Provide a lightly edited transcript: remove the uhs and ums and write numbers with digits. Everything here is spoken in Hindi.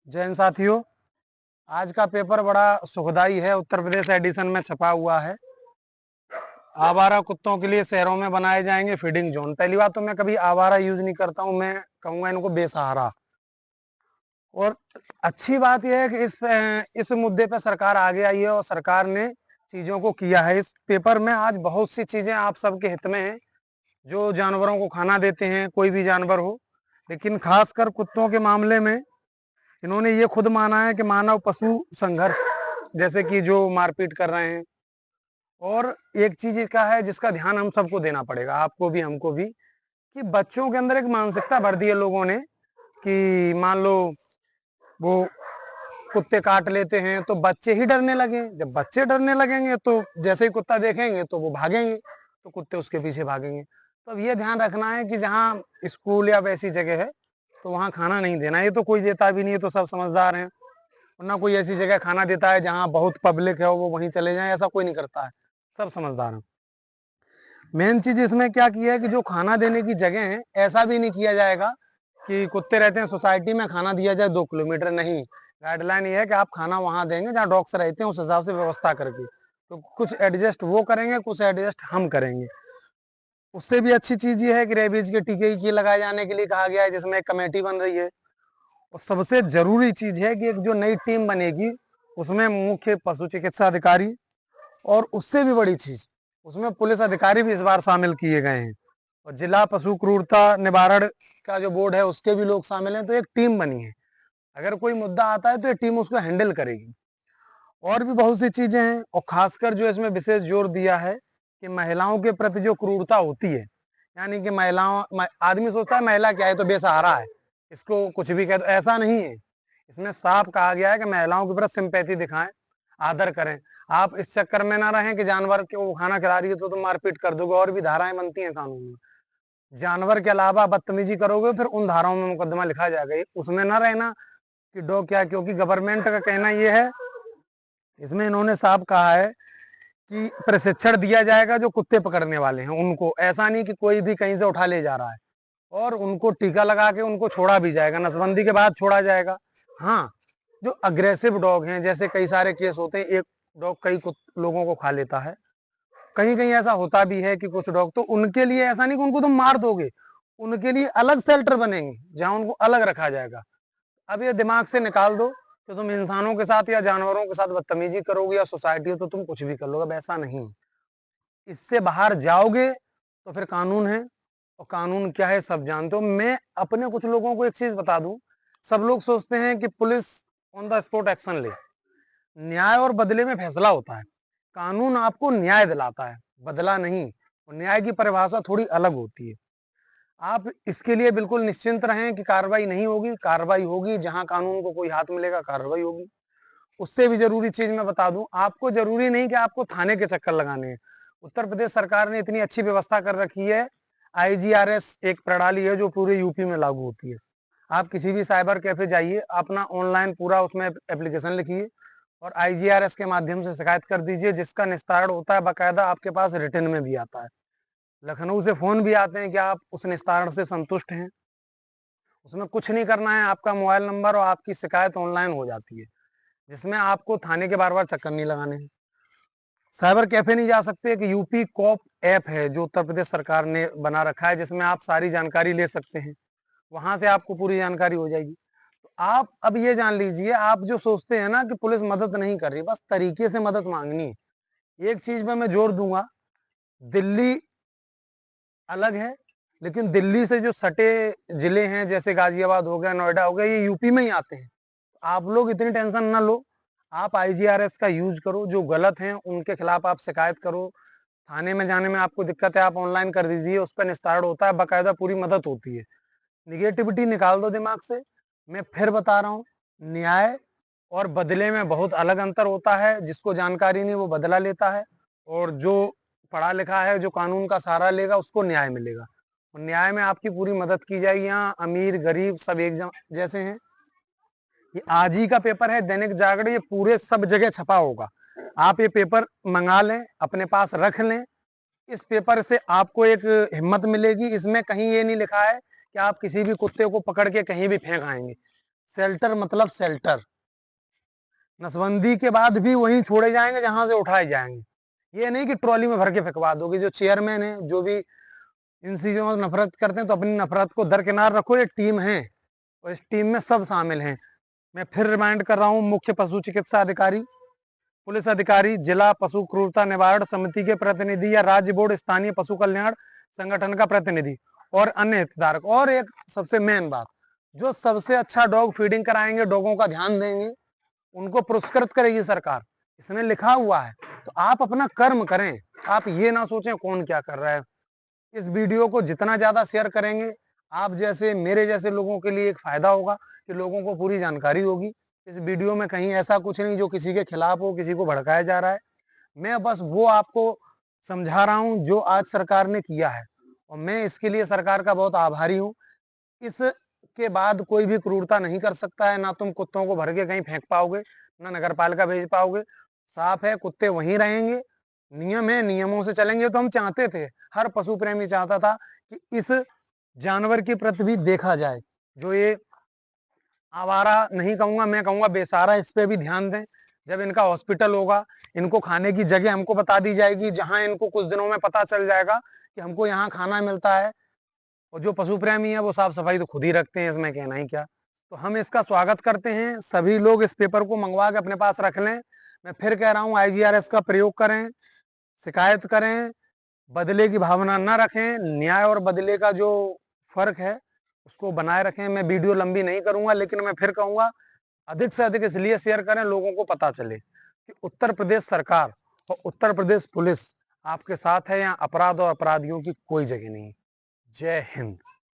जय हिंद साथियों। आज का पेपर बड़ा सुखदाई है। उत्तर प्रदेश एडिशन में छपा हुआ है। आवारा कुत्तों के लिए शहरों में बनाए जाएंगे फीडिंग जोन। पहली बात तो मैं कभी आवारा यूज नहीं करता हूं, मैं कहूंगा इनको बेसहारा। और अच्छी बात यह है कि इस मुद्दे पर सरकार आगे आई है और सरकार ने चीजों को किया है। इस पेपर में आज बहुत सी चीजें आप सबके हित में हैं, जो जानवरों को खाना देते हैं, कोई भी जानवर हो, लेकिन खासकर कुत्तों के मामले में इन्होंने ये खुद माना है कि मानव पशु संघर्ष, जैसे कि जो मारपीट कर रहे हैं। और एक चीज का है जिसका ध्यान हम सबको देना पड़ेगा, आपको भी हमको भी, कि बच्चों के अंदर एक मानसिकता भर दी है लोगों ने कि मान लो वो कुत्ते काट लेते हैं तो बच्चे ही डरने लगे। जब बच्चे डरने लगेंगे तो जैसे ही कुत्ता देखेंगे तो वो भागेंगे, तो कुत्ते उसके पीछे भागेंगे। तो अब ये ध्यान रखना है कि जहाँ स्कूल या वैसी जगह है तो वहाँ खाना नहीं देना। ये तो कोई देता भी नहीं है, तो सब समझदार हैं। ना कोई ऐसी जगह खाना देता है जहाँ बहुत पब्लिक है वो वहीं चले जाएं, ऐसा कोई नहीं करता है, सब समझदार हैं। मेन चीज इसमें क्या किया है कि जो खाना देने की जगह है, ऐसा भी नहीं किया जाएगा कि कुत्ते रहते हैं सोसाइटी में खाना दिया जाए 2 किलोमीटर नहीं। गाइडलाइन ये है कि आप खाना वहां देंगे जहाँ डॉग्स रहते हैं, उस हिसाब से व्यवस्था करके। तो कुछ एडजस्ट वो करेंगे, कुछ एडजस्ट हम करेंगे। उससे भी अच्छी चीज ये है कि रेबीज के टीके की लगाए जाने के लिए कहा गया है, जिसमें एक कमेटी बन रही है। और सबसे जरूरी चीज है कि एक जो नई टीम बनेगी उसमें मुख्य पशु चिकित्सा अधिकारी, और उससे भी बड़ी चीज उसमें पुलिस अधिकारी भी इस बार शामिल किए गए हैं, और जिला पशु क्रूरता निवारण का जो बोर्ड है उसके भी लोग शामिल हैं। तो एक टीम बनी है, अगर कोई मुद्दा आता है तो ये टीम उसको हैंडल करेगी। और भी बहुत सी चीजें हैं, और खासकर जो इसमें विशेष जोर दिया है कि महिलाओं के प्रति जो क्रूरता होती है, यानी कि आदमी सोचता है महिला क्या है तो बेसहारा है, इसको कुछ भी कह दो, ऐसा नहीं है। इसमें साफ कहा गया है कि महिलाओं के प्रति सिंपैथी दिखाएं, आदर करें। आप इस चक्कर में ना रहें कि जानवर के वो खाना खिला रही है तो तुम मारपीट कर दोगे, और भी धाराएं बनती हैं कानून में। जानवर के अलावा बदतमीजी करोगे फिर उन धाराओं में मुकदमा लिखा जाएगा, उसमें ना रहना कि डॉग क्या। क्योंकि गवर्नमेंट का कहना यह है, इसमें इन्होंने साफ कहा है कि प्रशिक्षण दिया जाएगा जो कुत्ते पकड़ने वाले हैं उनको। ऐसा नहीं कि कोई भी कहीं से उठा ले जा रहा है, और उनको टीका लगा के उनको छोड़ा भी जाएगा, नसबंदी के बाद छोड़ा जाएगा। हाँ, जो अग्रेसिव डॉग हैं, जैसे कई सारे केस होते हैं, एक डॉग कई लोगों को खा लेता है, कहीं कहीं ऐसा होता भी है कि कुछ डॉग, तो उनके लिए ऐसा नहीं कि उनको तुम मार दोगे, उनके लिए अलग शेल्टर बनेंगे जहां उनको अलग रखा जाएगा। अब ये दिमाग से निकाल दो कि तुम इंसानों के साथ या जानवरों के साथ बदतमीजी करोगे या सोसाइटी हो तो तुम कुछ भी कर लोगे, वैसा नहीं। इससे बाहर जाओगे तो फिर कानून है, और कानून क्या है सब जानते हो। मैं अपने कुछ लोगों को एक चीज बता दूं, सब लोग सोचते हैं कि police on the spot action ले, न्याय और बदले में फैसला होता है। कानून आपको न्याय दिलाता है, बदला नहीं। और न्याय की परिभाषा थोड़ी अलग होती है। आप इसके लिए बिल्कुल निश्चिंत रहें कि कार्रवाई नहीं होगी, कार्रवाई होगी जहां कानून को कोई हाथ मिलेगा, कार्रवाई होगी। उससे भी जरूरी चीज मैं बता दूं, आपको जरूरी नहीं कि आपको थाने के चक्कर लगाने हैं। उत्तर प्रदेश सरकार ने इतनी अच्छी व्यवस्था कर रखी है, IGRS एक प्रणाली है जो पूरे यूपी में लागू होती है। आप किसी भी साइबर कैफे जाइए, अपना ऑनलाइन पूरा उसमें एप्लीकेशन लिखिए और IGRS के माध्यम से शिकायत कर दीजिए, जिसका निस्तारण होता है बाकायदा आपके पास रिटर्न में भी आता है। लखनऊ से फोन भी आते हैं कि आप उस निस्तारण से संतुष्ट हैं। उसमें कुछ नहीं करना है, आपका मोबाइल नंबर और आपकी शिकायत ऑनलाइन हो जाती है, जिसमें आपको थाने के बार बार चक्कर नहीं लगाने हैं। साइबर कैफे नहीं जा सकते, कि यूपी कॉप ऐप है जो उत्तर प्रदेश सरकार ने बना रखा है, जिसमें आप सारी जानकारी ले सकते हैं, वहां से आपको पूरी जानकारी हो जाएगी। तो आप अब ये जान लीजिए, आप जो सोचते हैं ना कि पुलिस मदद नहीं कर रही, बस तरीके से मदद मांगनी है। एक चीज में मैं जोर दूंगा, दिल्ली अलग है, लेकिन दिल्ली से जो सटे जिले हैं जैसे गाजियाबाद हो गया, नोएडा हो गया, ये यूपी में ही आते हैं। आप लोग इतनी टेंशन ना लो, आप IGRS का यूज करो, जो गलत हैं उनके खिलाफ आप शिकायत करो। थाने में जाने में आपको दिक्कत है, आप ऑनलाइन कर दीजिए, उस पर निस्तारण होता है, बाकायदा पूरी मदद होती है। निगेटिविटी निकाल दो दिमाग से। मैं फिर बता रहा हूँ, न्याय और बदले में बहुत अलग अंतर होता है। जिसको जानकारी नहीं वो बदला लेता है, और जो पढ़ा लिखा है, जो कानून का सहारा लेगा, उसको न्याय मिलेगा। और न्याय में आपकी पूरी मदद की जाएगी। यहाँ अमीर गरीब सब एक जैसे हैं। ये आज ही का पेपर है, दैनिक जागरण, ये पूरे सब जगह छपा होगा। आप ये पेपर मंगा लें, अपने पास रख लें। इस पेपर से आपको एक हिम्मत मिलेगी। इसमें कहीं ये नहीं लिखा है कि आप किसी भी कुत्ते को पकड़ के कहीं भी फेंक आएंगे। शेल्टर मतलब शेल्टर, नसबंदी के बाद भी वहीं छोड़े जाएंगे जहां से उठाए जाएंगे। ये नहीं कि ट्रॉली में भर के फेंकवा दोगे। जो चेयरमैन है, जो भी इन चीजों से नफरत करते हैं, तो अपनी नफरत को दरकिनार रखो। ये टीम है और इस टीम में सब शामिल हैं। मैं फिर रिमाइंड कर रहा हूँ, मुख्य पशु चिकित्सा अधिकारी, पुलिस अधिकारी, जिला पशु क्रूरता निवारण समिति के प्रतिनिधि या राज्य बोर्ड स्थानीय पशु कल्याण संगठन का प्रतिनिधि और अन्य हितधारक। और एक सबसे मेन बात, जो सबसे अच्छा डॉग फीडिंग कराएंगे, डॉगों का ध्यान देंगे, उनको पुरस्कृत करेगी सरकार। इसमें लिखा हुआ है। तो आप अपना कर्म करें, आप ये ना सोचें कौन क्या कर रहा है। इस वीडियो को जितना ज्यादा शेयर करेंगे, आप जैसे मेरे जैसे लोगों के लिए एक फायदा होगा कि लोगों को पूरी जानकारी होगी। इस वीडियो में कहीं ऐसा कुछ नहीं जो किसी के खिलाफ हो, किसी को भड़काया जा रहा है। मैं बस वो आपको समझा रहा हूं जो आज सरकार ने किया है, और मैं इसके लिए सरकार का बहुत आभारी हूं। इसके बाद कोई भी क्रूरता नहीं कर सकता है। ना तुम कुत्तों को भर के कहीं फेंक पाओगे, ना नगर पालिका भेज पाओगे। साफ है, कुत्ते वहीं रहेंगे, नियम है, नियमों से चलेंगे। तो हम चाहते थे, हर पशु प्रेमी चाहता था कि इस जानवर के प्रति भी देखा जाए। जो ये आवारा नहीं कहूंगा, मैं कहूंगा बेसहारा, इस पे भी ध्यान दें। जब इनका हॉस्पिटल होगा, इनको खाने की जगह हमको बता दी जाएगी, जहां इनको कुछ दिनों में पता चल जाएगा कि हमको यहाँ खाना मिलता है। और जो पशु प्रेमी है वो साफ सफाई तो खुद ही रखते हैं, इसमें कहना ही क्या। तो हम इसका स्वागत करते हैं। सभी लोग इस पेपर को मंगवा के अपने पास रख लें। मैं फिर कह रहा हूँ, IGRS का प्रयोग करें, शिकायत करें, बदले की भावना न रखें। न्याय और बदले का जो फर्क है उसको बनाए रखें। मैं वीडियो लंबी नहीं करूंगा, लेकिन मैं फिर कहूंगा, अधिक से अधिक इसलिए शेयर करें, लोगों को पता चले कि उत्तर प्रदेश सरकार और उत्तर प्रदेश पुलिस आपके साथ है। यहाँ अपराध और अपराधियों की कोई जगह नहीं। जय हिंद।